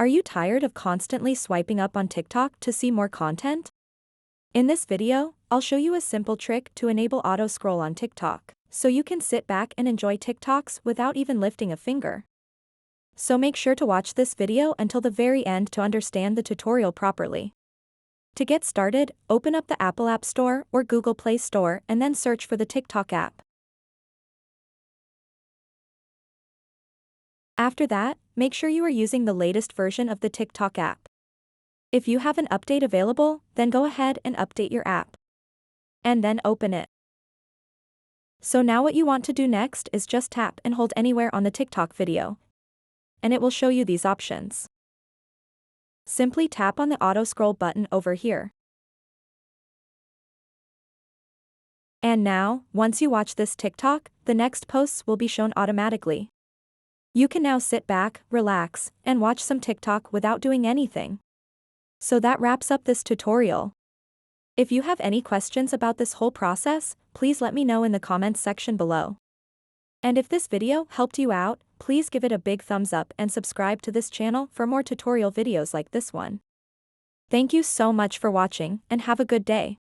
Are you tired of constantly swiping up on TikTok to see more content? In this video, I'll show you a simple trick to enable auto scroll on TikTok, so you can sit back and enjoy TikToks without even lifting a finger. So make sure to watch this video until the very end to understand the tutorial properly. To get started, open up the Apple App Store or Google Play Store and then search for the TikTok app. After that, make sure you are using the latest version of the TikTok app. If you have an update available, then go ahead and update your app. And then open it. So now what you want to do next is just tap and hold anywhere on the TikTok video. And it will show you these options. Simply tap on the auto scroll button over here. And now, once you watch this TikTok, the next posts will be shown automatically. You can now sit back, relax, and watch some TikTok without doing anything. So that wraps up this tutorial. If you have any questions about this whole process, please let me know in the comments section below. And if this video helped you out, please give it a big thumbs up and subscribe to this channel for more tutorial videos like this one. Thank you so much for watching and have a good day.